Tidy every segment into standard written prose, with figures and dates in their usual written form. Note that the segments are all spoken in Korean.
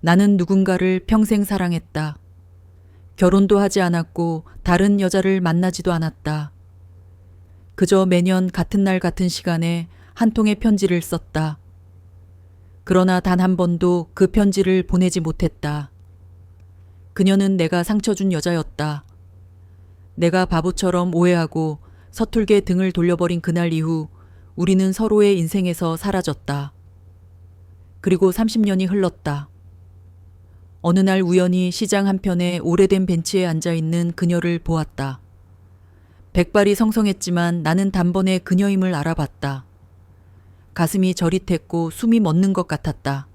나는 누군가를 평생 사랑했다. 결혼도 하지 않았고 다른 여자를 만나지도 않았다. 그저 매년 같은 날 같은 시간에 한 통의 편지를 썼다. 그러나 단 한 번도 그 편지를 보내지 못했다. 그녀는 내가 상처 준 여자였다. 내가 바보처럼 오해하고 서툴게 등을 돌려버린 그날 이후 우리는 서로의 인생에서 사라졌다. 그리고 30년이 흘렀다. 어느 날 우연히 시장 한편에 오래된 벤치에 앉아있는 그녀를 보았다. 백발이 성성했지만 나는 단번에 그녀임을 알아봤다. 가슴이 저릿했고 숨이 멎는 것 같았다.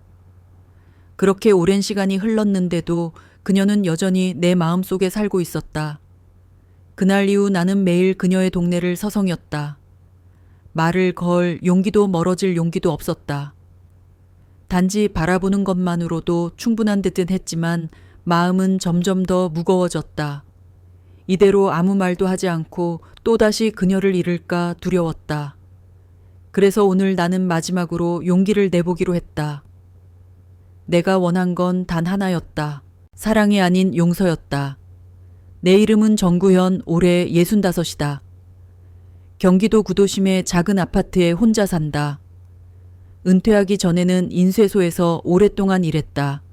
그렇게 오랜 시간이 흘렀는데도 그녀는 여전히 내 마음속에 살고 있었다. 그날 이후 나는 매일 그녀의 동네를 서성였다. 말을 걸 용기도 멀어질 용기도 없었다. 단지 바라보는 것만으로도 충분한 듯은 했지만 마음은 점점 더 무거워졌다. 이대로 아무 말도 하지 않고 또다시 그녀를 잃을까 두려웠다. 그래서 오늘 나는 마지막으로 용기를 내보기로 했다. 내가 원한 건 단 하나였다. 사랑이 아닌 용서였다. 내 이름은 정구현, 올해 65이다. 경기도 구도심의 작은 아파트에 혼자 산다. 은퇴하기 전에는 인쇄소에서 오랫동안 일했다.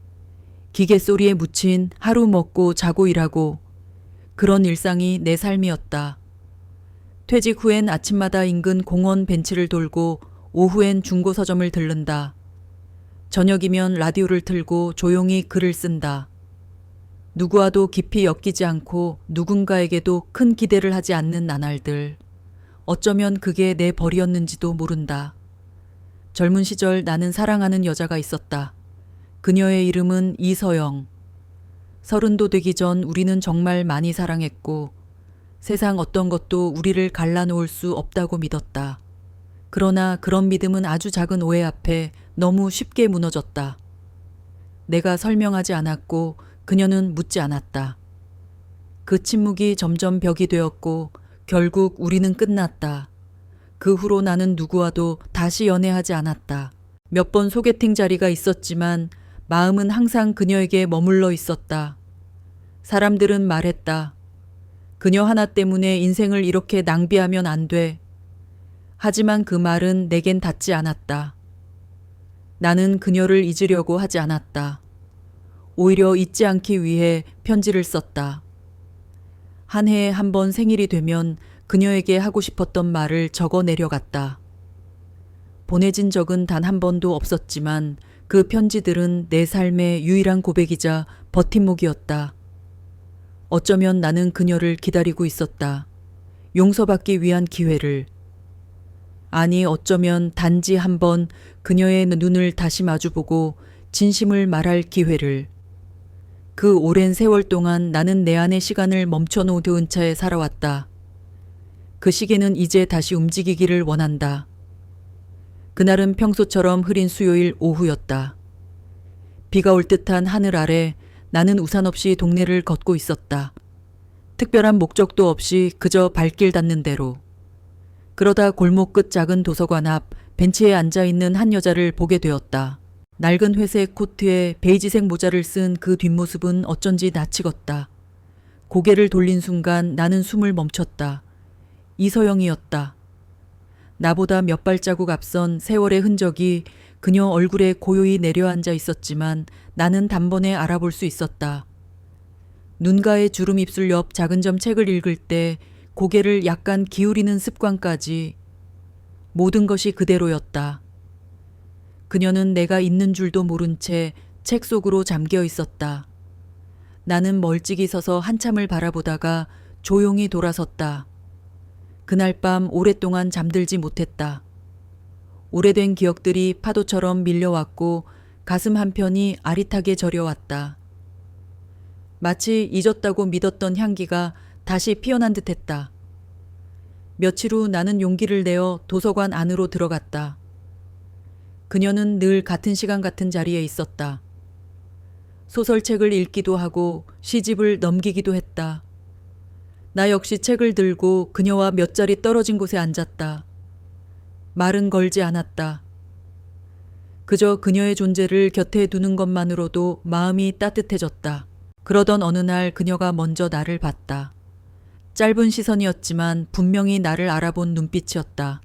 기계 소리에 묻힌 하루 먹고 자고 일하고 그런 일상이 내 삶이었다. 퇴직 후엔 아침마다 인근 공원 벤치를 돌고 오후엔 중고 서점을 들른다. 저녁이면 라디오를 틀고 조용히 글을 쓴다. 누구와도 깊이 엮이지 않고 누군가에게도 큰 기대를 하지 않는 나날들. 어쩌면 그게 내 벌이었는지도 모른다. 젊은 시절 나는 사랑하는 여자가 있었다. 그녀의 이름은 이서영. 30도 되기 전 우리는 정말 많이 사랑했고 세상 어떤 것도 우리를 갈라놓을 수 없다고 믿었다. 그러나 그런 믿음은 아주 작은 오해 앞에 너무 쉽게 무너졌다. 내가 설명하지 않았고 그녀는 묻지 않았다. 그 침묵이 점점 벽이 되었고 결국 우리는 끝났다. 그 후로 나는 누구와도 다시 연애하지 않았다. 몇 번 소개팅 자리가 있었지만 마음은 항상 그녀에게 머물러 있었다. 사람들은 말했다. 그녀 하나 때문에 인생을 이렇게 낭비하면 안 돼. 하지만 그 말은 내겐 닿지 않았다. 나는 그녀를 잊으려고 하지 않았다. 오히려 잊지 않기 위해 편지를 썼다. 한 해에 한 번 생일이 되면 그녀에게 하고 싶었던 말을 적어 내려갔다. 보내진 적은 단 한 번도 없었지만 그 편지들은 내 삶의 유일한 고백이자 버팀목이었다. 어쩌면 나는 그녀를 기다리고 있었다. 용서받기 위한 기회를. 아니 어쩌면 단지 한 번 그녀의 눈을 다시 마주보고 진심을 말할 기회를. 그 오랜 세월 동안 나는 내 안의 시간을 멈춰놓은 채 살아왔다. 그 시계는 이제 다시 움직이기를 원한다. 그날은 평소처럼 흐린 수요일 오후였다. 비가 올 듯한 하늘 아래 나는 우산 없이 동네를 걷고 있었다. 특별한 목적도 없이 그저 발길 닿는 대로. 그러다 골목 끝 작은 도서관 앞 벤치에 앉아있는 한 여자를 보게 되었다. 낡은 회색 코트에 베이지색 모자를 쓴 그 뒷모습은 어쩐지 낯익었다. 고개를 돌린 순간 나는 숨을 멈췄다. 이서영이었다. 나보다 몇 발자국 앞선 세월의 흔적이 그녀 얼굴에 고요히 내려앉아 있었지만 나는 단번에 알아볼 수 있었다. 눈가의 주름 입술 옆 작은 점 책을 읽을 때 고개를 약간 기울이는 습관까지 모든 것이 그대로였다. 그녀는 내가 있는 줄도 모른 채 책 속으로 잠겨 있었다. 나는 멀찍이 서서 한참을 바라보다가 조용히 돌아섰다. 그날 밤 오랫동안 잠들지 못했다. 오래된 기억들이 파도처럼 밀려왔고 가슴 한편이 아릿하게 저려왔다. 마치 잊었다고 믿었던 향기가 다시 피어난 듯했다. 며칠 후 나는 용기를 내어 도서관 안으로 들어갔다. 그녀는 늘 같은 시간 같은 자리에 있었다. 소설책을 읽기도 하고 시집을 넘기기도 했다. 나 역시 책을 들고 그녀와 몇 자리 떨어진 곳에 앉았다. 말은 걸지 않았다. 그저 그녀의 존재를 곁에 두는 것만으로도 마음이 따뜻해졌다. 그러던 어느 날 그녀가 먼저 나를 봤다. 짧은 시선이었지만 분명히 나를 알아본 눈빛이었다.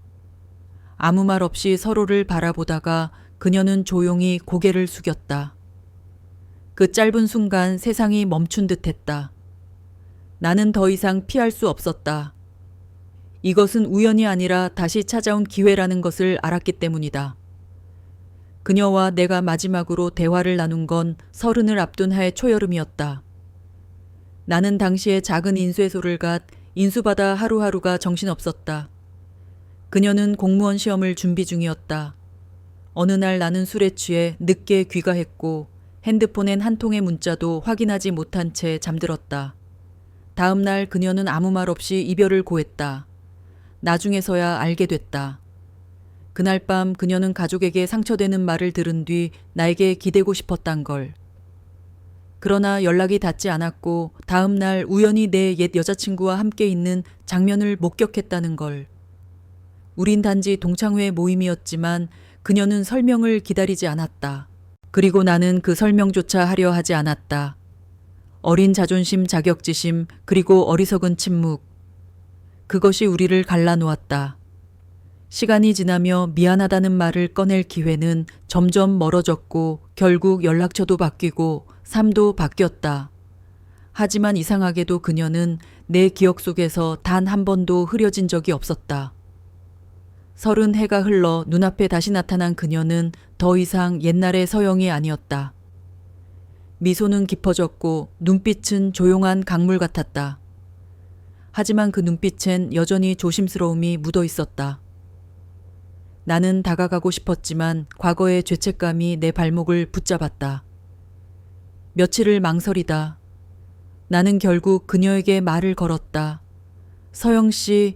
아무 말 없이 서로를 바라보다가 그녀는 조용히 고개를 숙였다. 그 짧은 순간 세상이 멈춘 듯했다. 나는 더 이상 피할 수 없었다. 이것은 우연이 아니라 다시 찾아온 기회라는 것을 알았기 때문이다. 그녀와 내가 마지막으로 대화를 나눈 건 30을 앞둔 해의 초여름이었다. 나는 당시에 작은 인쇄소를 갓 인수받아 하루하루가 정신없었다. 그녀는 공무원 시험을 준비 중이었다. 어느 날 나는 술에 취해 늦게 귀가했고 핸드폰엔 한 통의 문자도 확인하지 못한 채 잠들었다. 다음 날 그녀는 아무 말 없이 이별을 고했다. 나중에서야 알게 됐다. 그날 밤 그녀는 가족에게 상처되는 말을 들은 뒤 나에게 기대고 싶었단 걸. 그러나 연락이 닿지 않았고 다음 날 우연히 내 옛 여자친구와 함께 있는 장면을 목격했다는 걸. 우린 단지 동창회 모임이었지만 그녀는 설명을 기다리지 않았다. 그리고 나는 그 설명조차 하려 하지 않았다. 어린 자존심, 자격지심, 그리고 어리석은 침묵. 그것이 우리를 갈라놓았다. 시간이 지나며 미안하다는 말을 꺼낼 기회는 점점 멀어졌고 결국 연락처도 바뀌고 삶도 바뀌었다. 하지만 이상하게도 그녀는 내 기억 속에서 단 한 번도 흐려진 적이 없었다. 30해가 흘러 눈앞에 다시 나타난 그녀는 더 이상 옛날의 서영이 아니었다. 미소는 깊어졌고 눈빛은 조용한 강물 같았다. 하지만 그 눈빛엔 여전히 조심스러움이 묻어 있었다. 나는 다가가고 싶었지만 과거의 죄책감이 내 발목을 붙잡았다. 며칠을 망설이다. 나는 결국 그녀에게 말을 걸었다. 서영 씨,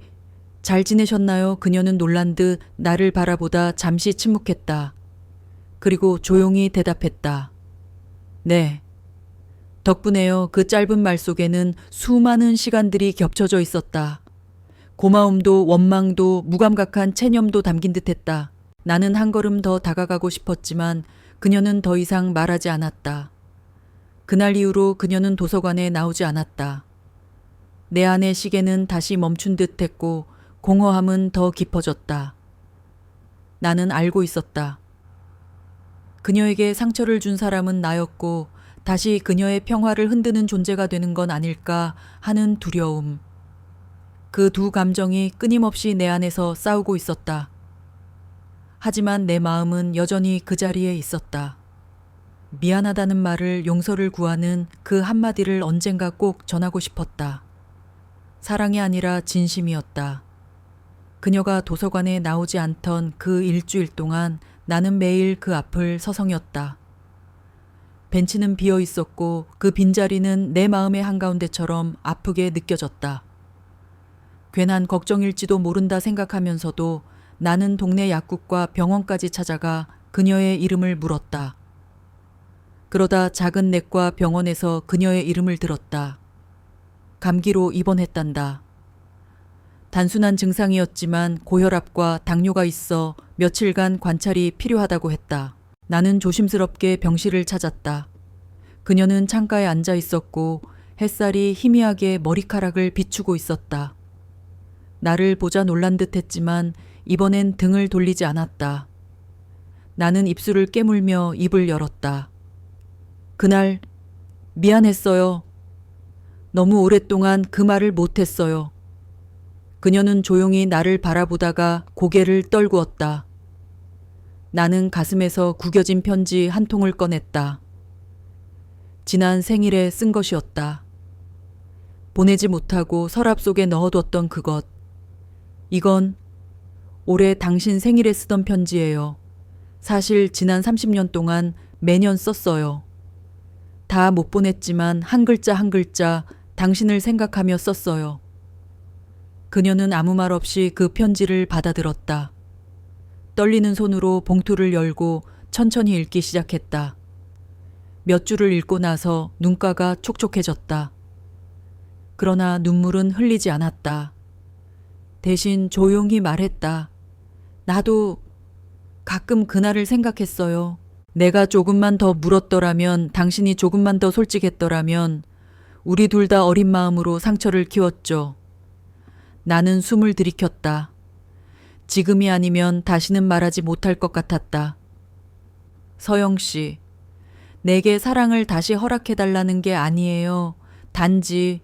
잘 지내셨나요? 그녀는 놀란 듯 나를 바라보다 잠시 침묵했다. 그리고 조용히 대답했다. 네. 덕분에요. 그 짧은 말 속에는 수많은 시간들이 겹쳐져 있었다. 고마움도 원망도 무감각한 체념도 담긴 듯했다. 나는 한 걸음 더 다가가고 싶었지만 그녀는 더 이상 말하지 않았다. 그날 이후로 그녀는 도서관에 나오지 않았다. 내 안의 시계는 다시 멈춘 듯했고 공허함은 더 깊어졌다. 나는 알고 있었다. 그녀에게 상처를 준 사람은 나였고 다시 그녀의 평화를 흔드는 존재가 되는 건 아닐까 하는 두려움. 그 두 감정이 끊임없이 내 안에서 싸우고 있었다. 하지만 내 마음은 여전히 그 자리에 있었다. 미안하다는 말을 용서를 구하는 그 한마디를 언젠가 꼭 전하고 싶었다. 사랑이 아니라 진심이었다. 그녀가 도서관에 나오지 않던 그 일주일 동안 나는 매일 그 앞을 서성였다. 벤치는 비어 있었고 그 빈자리는 내 마음의 한가운데처럼 아프게 느껴졌다. 괜한 걱정일지도 모른다 생각하면서도 나는 동네 약국과 병원까지 찾아가 그녀의 이름을 물었다. 그러다 작은 내과 병원에서 그녀의 이름을 들었다. 감기로 입원했단다. 단순한 증상이었지만 고혈압과 당뇨가 있어 며칠간 관찰이 필요하다고 했다. 나는 조심스럽게 병실을 찾았다. 그녀는 창가에 앉아 있었고 햇살이 희미하게 머리카락을 비추고 있었다. 나를 보자 놀란 듯 했지만 이번엔 등을 돌리지 않았다. 나는 입술을 깨물며 입을 열었다. 그날 미안했어요. 너무 오랫동안 그 말을 못했어요. 그녀는 조용히 나를 바라보다가 고개를 떨구었다. 나는 가슴에서 구겨진 편지 한 통을 꺼냈다. 지난 생일에 쓴 것이었다. 보내지 못하고 서랍 속에 넣어뒀던 그것. 이건 올해 당신 생일에 쓰던 편지예요. 사실 지난 30년 동안 매년 썼어요. 다 못 보냈지만 한 글자 한 글자 당신을 생각하며 썼어요. 그녀는 아무 말 없이 그 편지를 받아들었다. 떨리는 손으로 봉투를 열고 천천히 읽기 시작했다. 몇 줄을 읽고 나서 눈가가 촉촉해졌다. 그러나 눈물은 흘리지 않았다. 대신 조용히 말했다. 나도 가끔 그날을 생각했어요. 내가 조금만 더 물었더라면, 당신이 조금만 더 솔직했더라면 우리 둘 다 어린 마음으로 상처를 키웠죠. 나는 숨을 들이켰다. 지금이 아니면 다시는 말하지 못할 것 같았다. 서영 씨, 내게 사랑을 다시 허락해달라는 게 아니에요. 단지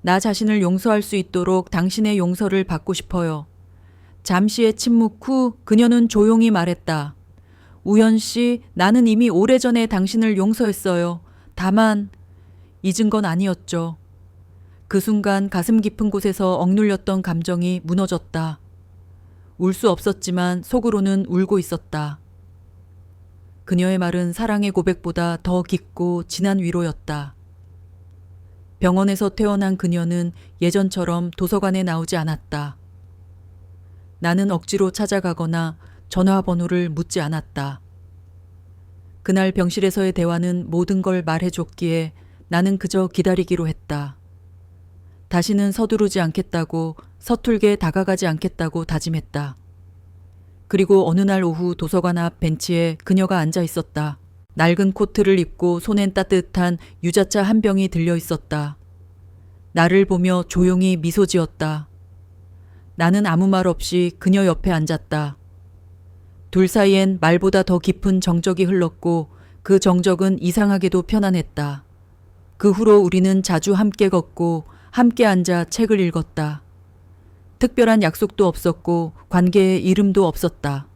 나 자신을 용서할 수 있도록 당신의 용서를 받고 싶어요. 잠시의 침묵 후 그녀는 조용히 말했다. 우연 씨, 나는 이미 오래전에 당신을 용서했어요. 다만 잊은 건 아니었죠. 그 순간 가슴 깊은 곳에서 억눌렸던 감정이 무너졌다. 울 수 없었지만 속으로는 울고 있었다. 그녀의 말은 사랑의 고백보다 더 깊고 진한 위로였다. 병원에서 퇴원한 그녀는 예전처럼 도서관에 나오지 않았다. 나는 억지로 찾아가거나 전화번호를 묻지 않았다. 그날 병실에서의 대화는 모든 걸 말해줬기에 나는 그저 기다리기로 했다. 다시는 서두르지 않겠다고, 서툴게 다가가지 않겠다고 다짐했다. 그리고 어느 날 오후 도서관 앞 벤치에 그녀가 앉아 있었다. 낡은 코트를 입고 손엔 따뜻한 유자차 한 병이 들려 있었다. 나를 보며 조용히 미소 지었다. 나는 아무 말 없이 그녀 옆에 앉았다. 둘 사이엔 말보다 더 깊은 정적이 흘렀고 그 정적은 이상하게도 편안했다. 그 후로 우리는 자주 함께 걷고 함께 앉아 책을 읽었다. 특별한 약속도 없었고 관계에 이름도 없었다.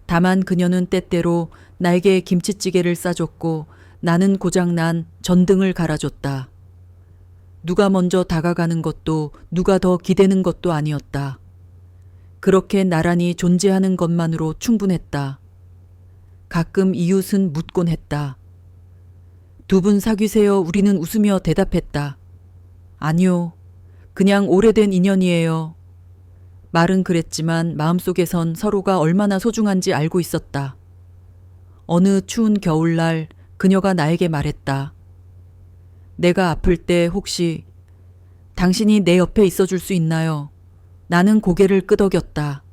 다만 그녀는 때때로 나에게 김치찌개를 싸줬고 나는 고장난 전등을 갈아줬다. 누가 먼저 다가가는 것도 누가 더 기대는 것도 아니었다. 그렇게 나란히 존재하는 것만으로 충분했다. 가끔 이웃은 묻곤 했다. 두 분 사귀세요? 우리는 웃으며 대답했다. 아니요. 그냥 오래된 인연이에요. 말은 그랬지만 마음속에선 서로가 얼마나 소중한지 알고 있었다. 어느 추운 겨울날 그녀가 나에게 말했다. 내가 아플 때 혹시 당신이 내 옆에 있어줄 수 있나요? 나는 고개를 끄덕였다.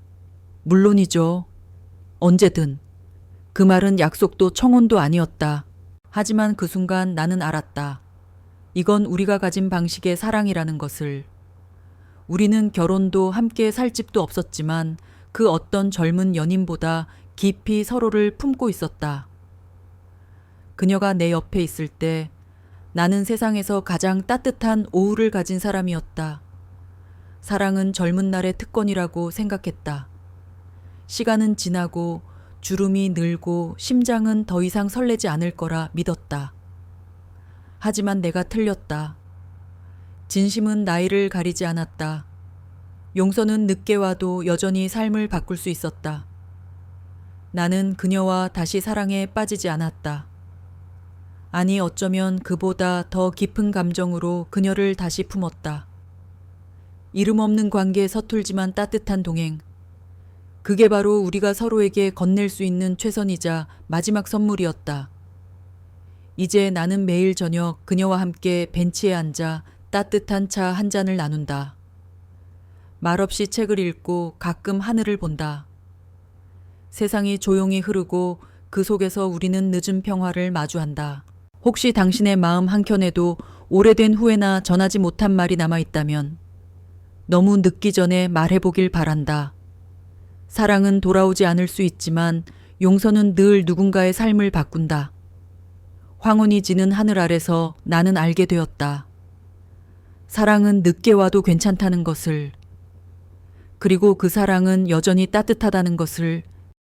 물론이죠. 언제든. 그 말은 약속도 청혼도 아니었다. 하지만 그 순간 나는 알았다. 이건 우리가 가진 방식의 사랑이라는 것을. 우리는 결혼도 함께 살 집도 없었지만 그 어떤 젊은 연인보다 깊이 서로를 품고 있었다. 그녀가 내 옆에 있을 때 나는 세상에서 가장 따뜻한 오후를 가진 사람이었다. 사랑은 젊은 날의 특권이라고 생각했다. 시간은 지나고 주름이 늘고 심장은 더 이상 설레지 않을 거라 믿었다. 하지만 내가 틀렸다. 진심은 나이를 가리지 않았다. 용서는 늦게 와도 여전히 삶을 바꿀 수 있었다. 나는 그녀와 다시 사랑에 빠지지 않았다. 아니, 어쩌면 그보다 더 깊은 감정으로 그녀를 다시 품었다. 이름 없는 관계에 서툴지만 따뜻한 동행. 그게 바로 우리가 서로에게 건넬 수 있는 최선이자 마지막 선물이었다. 이제 나는 매일 저녁 그녀와 함께 벤치에 앉아 따뜻한 차 한 잔을 나눈다. 말없이 책을 읽고 가끔 하늘을 본다. 세상이 조용히 흐르고 그 속에서 우리는 늦은 평화를 마주한다. 혹시 당신의 마음 한켠에도 오래된 후회나 전하지 못한 말이 남아있다면 너무 늦기 전에 말해보길 바란다. 사랑은 돌아오지 않을 수 있지만 용서는 늘 누군가의 삶을 바꾼다. 황혼이 지는 하늘 아래서 나는 알게 되었다. 사랑은 늦게 와도 괜찮다는 것을, 그리고 그 사랑은 여전히 따뜻하다는 것을